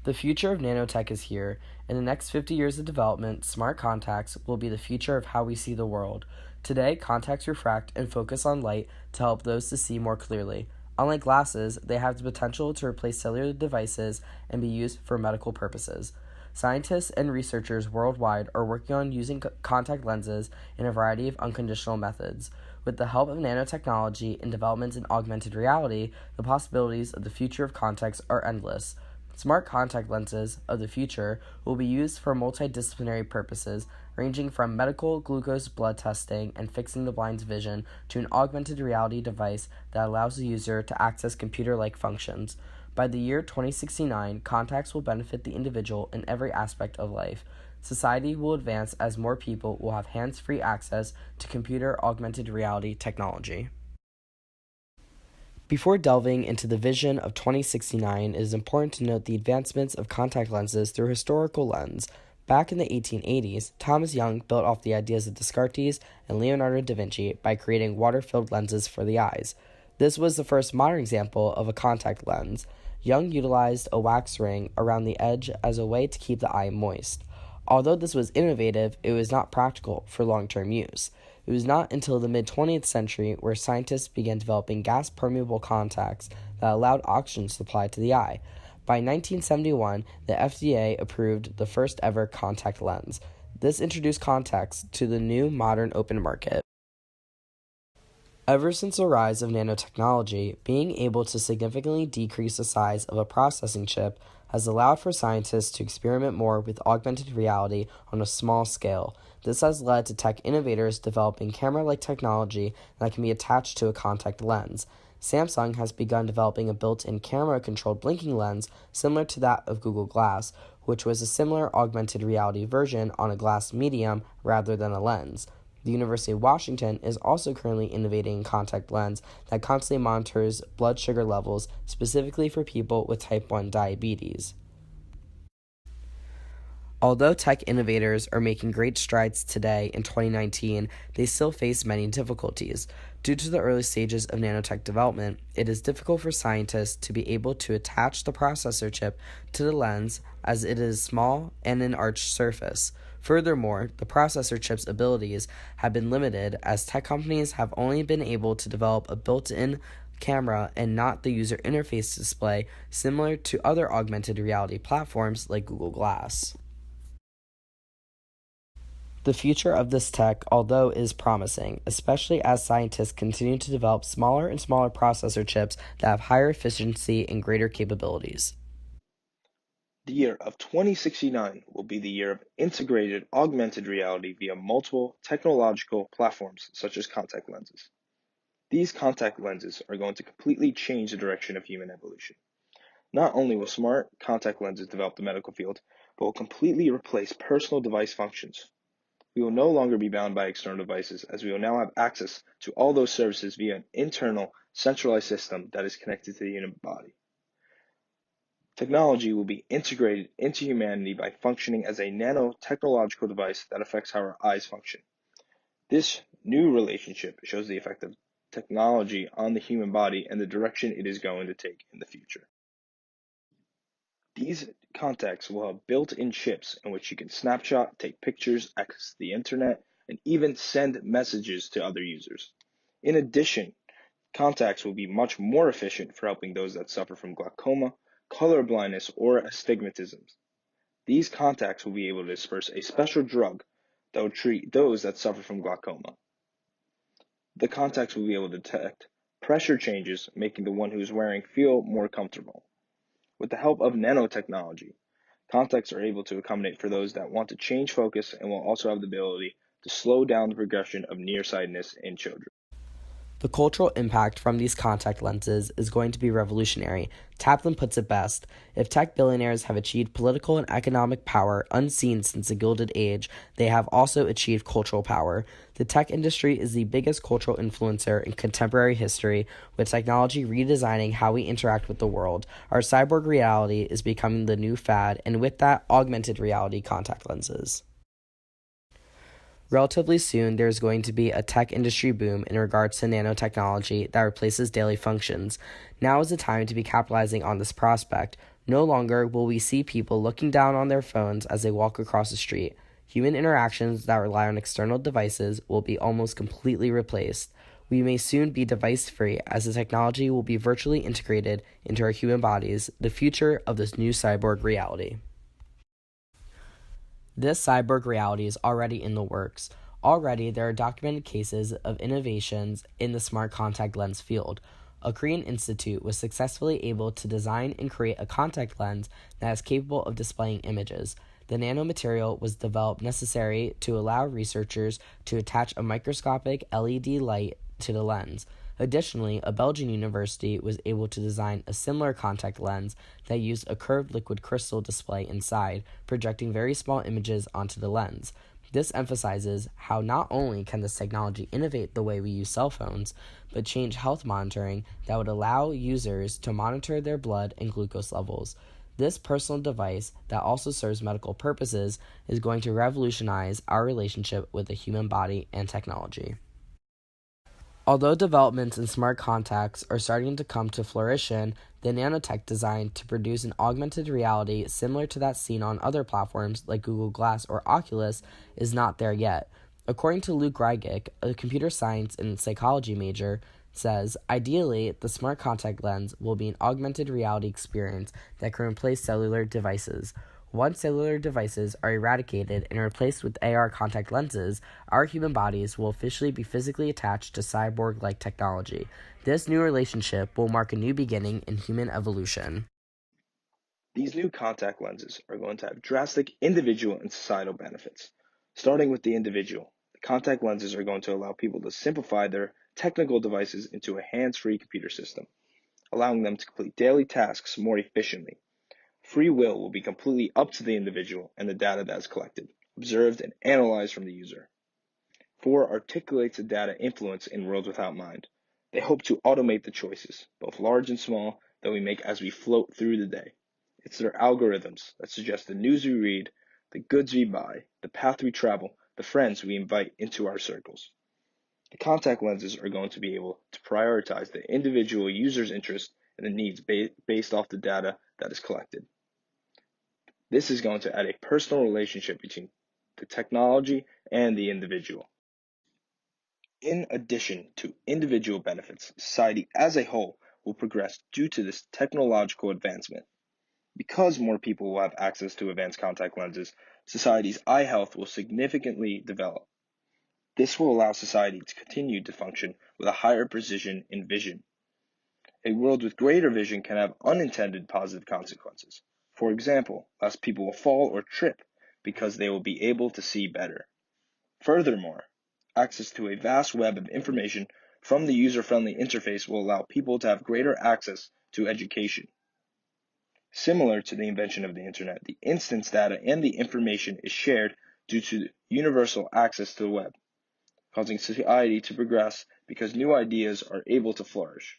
The future of nanotech is here. In the next 50 years of development, smart contacts will be the future of how we see the world. Today, contacts refract and focus on light to help those to see more clearly. Unlike glasses, they have the potential to replace cellular devices and be used for medical purposes. Scientists and researchers worldwide are working on using contact lenses in a variety of unconditional methods. With the help of nanotechnology and developments in augmented reality, the possibilities of the future of contacts are endless. Smart contact lenses of the future will be used for multidisciplinary purposes, ranging from medical glucose blood testing and fixing the blind's vision to an augmented reality device that allows the user to access computer-like functions. By the year 2069, contacts will benefit the individual in every aspect of life. Society will advance as more people will have hands-free access to computer augmented reality technology. Before delving into the vision of 2069, it is important to note the advancements of contact lenses through a historical lens. Back in the 1880s, Thomas Young built off the ideas of Descartes and Leonardo da Vinci by creating water-filled lenses for the eyes. This was the first modern example of a contact lens. Young utilized a wax ring around the edge as a way to keep the eye moist. Although this was innovative, it was not practical for long-term use. It was not until the mid-20th century where scientists began developing gas-permeable contacts that allowed oxygen supply to the eye. By 1971, the FDA approved the first-ever contact lens. This introduced contacts to the new modern open market. Ever since the rise of nanotechnology, being able to significantly decrease the size of a processing chip has allowed for scientists to experiment more with augmented reality on a small scale. This has led to tech innovators developing camera-like technology that can be attached to a contact lens. Samsung has begun developing a built-in camera-controlled blinking lens similar to that of Google Glass, which was a similar augmented reality version on a glass medium rather than a lens. The University of Washington is also currently innovating a contact lens that constantly monitors blood sugar levels specifically for people with type 1 diabetes. Although tech innovators are making great strides today in 2019, they still face many difficulties. Due to the early stages of nanotech development, it is difficult for scientists to be able to attach the processor chip to the lens as it is small and an arched surface. Furthermore, the processor chip's abilities have been limited as tech companies have only been able to develop a built-in camera and not the user interface display similar to other augmented reality platforms like Google Glass. The future of this tech, although, is promising, especially as scientists continue to develop smaller and smaller processor chips that have higher efficiency and greater capabilities. The year of 2069 will be the year of integrated augmented reality via multiple technological platforms such as contact lenses. These contact lenses are going to completely change the direction of human evolution. Not only will smart contact lenses develop the medical field, but will completely replace personal device functions. We will no longer be bound by external devices, as we will now have access to all those services via an internal, centralized system that is connected to the human body. Technology will be integrated into humanity by functioning as a nanotechnological device that affects how our eyes function. This new relationship shows the effect of technology on the human body and the direction it is going to take in the future. These contacts will have built-in chips in which you can snapshot, take pictures, access the internet, and even send messages to other users. In addition, contacts will be much more efficient for helping those that suffer from glaucoma, color blindness, or astigmatism. These contacts will be able to disperse a special drug that will treat those that suffer from glaucoma. The contacts will be able to detect pressure changes, making the one who is wearing feel more comfortable. With the help of nanotechnology, contacts are able to accommodate for those that want to change focus and will also have the ability to slow down the progression of nearsightedness in children. The cultural impact from these contact lenses is going to be revolutionary. Taplin puts it best: if tech billionaires have achieved political and economic power unseen since the Gilded Age, they have also achieved cultural power. The tech industry is the biggest cultural influencer in contemporary history, with technology redesigning how we interact with the world. Our cyborg reality is becoming the new fad, and with that, augmented reality contact lenses. Relatively soon, there is going to be a tech industry boom in regards to nanotechnology that replaces daily functions. Now is the time to be capitalizing on this prospect. No longer will we see people looking down on their phones as they walk across the street. Human interactions that rely on external devices will be almost completely replaced. We may soon be device free as the technology will be virtually integrated into our human bodies, the future of this new cyborg reality. This cyborg reality is already in the works. Already, there are documented cases of innovations in the smart contact lens field. A Korean institute was successfully able to design and create a contact lens that is capable of displaying images. The nanomaterial was developed necessary to allow researchers to attach a microscopic LED light to the lens. Additionally, a Belgian university was able to design a similar contact lens that used a curved liquid crystal display inside, projecting very small images onto the lens. This emphasizes how not only can this technology innovate the way we use cell phones, but change health monitoring that would allow users to monitor their blood and glucose levels. This personal device that also serves medical purposes is going to revolutionize our relationship with the human body and technology. Although developments in smart contacts are starting to come to fruition, the nanotech designed to produce an augmented reality similar to that seen on other platforms like Google Glass or Oculus is not there yet. According to Luke Rygick, a computer science and psychology major, says, ideally, the smart contact lens will be an augmented reality experience that can replace cellular devices. Once cellular devices are eradicated and replaced with AR contact lenses, our human bodies will officially be physically attached to cyborg-like technology. This new relationship will mark a new beginning in human evolution. These new contact lenses are going to have drastic individual and societal benefits. Starting with the individual, the contact lenses are going to allow people to simplify their technical devices into a hands-free computer system, allowing them to complete daily tasks more efficiently. Free will be completely up to the individual and the data that is collected, observed, and analyzed from the user. 4 articulates the data influence in Worlds Without Mind. They hope to automate the choices, both large and small, that we make as we float through the day. It's their algorithms that suggest the news we read, the goods we buy, the path we travel, the friends we invite into our circles. The contact lenses are going to be able to prioritize the individual user's interests and the needs based off the data that is collected. This is going to add a personal relationship between the technology and the individual. In addition to individual benefits, society as a whole will progress due to this technological advancement. Because more people will have access to advanced contact lenses, society's eye health will significantly develop. This will allow society to continue to function with a higher precision in vision. A world with greater vision can have unintended positive consequences. For example, less people will fall or trip because they will be able to see better. Furthermore, access to a vast web of information from the user-friendly interface will allow people to have greater access to education. Similar to the invention of the internet, the instance data and the information is shared due to universal access to the web, causing society to progress because new ideas are able to flourish.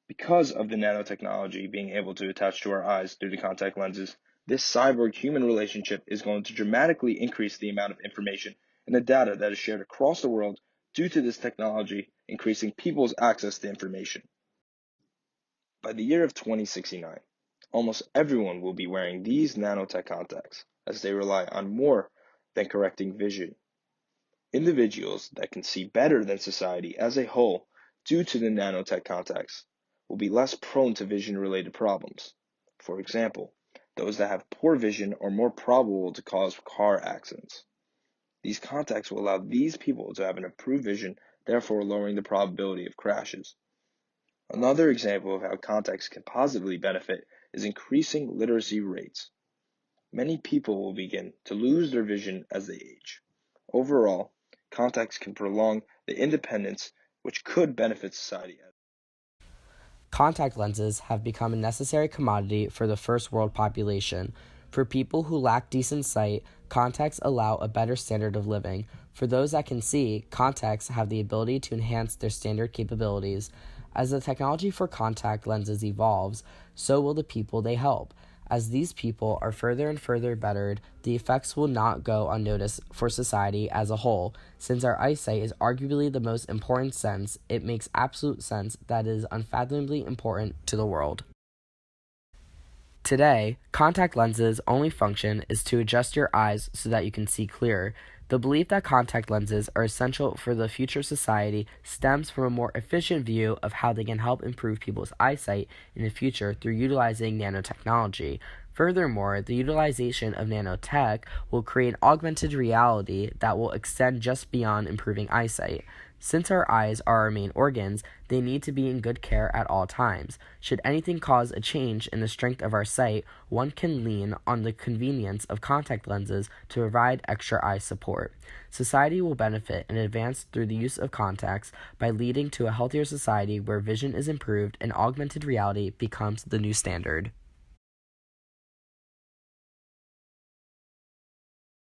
Because of the nanotechnology being able to attach to our eyes through the contact lenses, this cyborg-human relationship is going to dramatically increase the amount of information and the data that is shared across the world due to this technology, increasing people's access to information. By the year of 2069, almost everyone will be wearing these nanotech contacts, as they rely on more than correcting vision. Individuals that can see better than society as a whole due to the nanotech contacts will be less prone to vision-related problems. For example, those that have poor vision are more probable to cause car accidents. These contacts will allow these people to have an improved vision, therefore lowering the probability of crashes. Another example of how contacts can positively benefit is increasing literacy rates. Many people will begin to lose their vision as they age. Overall, contacts can prolong the independence, which could benefit society. Contact lenses have become a necessary commodity for the first world population. For people who lack decent sight, contacts allow a better standard of living. For those that can see, contacts have the ability to enhance their standard capabilities. As the technology for contact lenses evolves, so will the people they help. As these people are further and further bettered, the effects will not go unnoticed for society as a whole. Since our eyesight is arguably the most important sense, it makes absolute sense that it is unfathomably important to the world. Today, contact lenses' only function is to adjust your eyes so that you can see clearer. The belief that contact lenses are essential for the future society stems from a more efficient view of how they can help improve people's eyesight in the future through utilizing nanotechnology. Furthermore, the utilization of nanotech will create augmented reality that will extend just beyond improving eyesight. Since our eyes are our main organs, they need to be in good care at all times. Should anything cause a change in the strength of our sight, one can lean on the convenience of contact lenses to provide extra eye support. Society will benefit and advance through the use of contacts by leading to a healthier society where vision is improved and augmented reality becomes the new standard.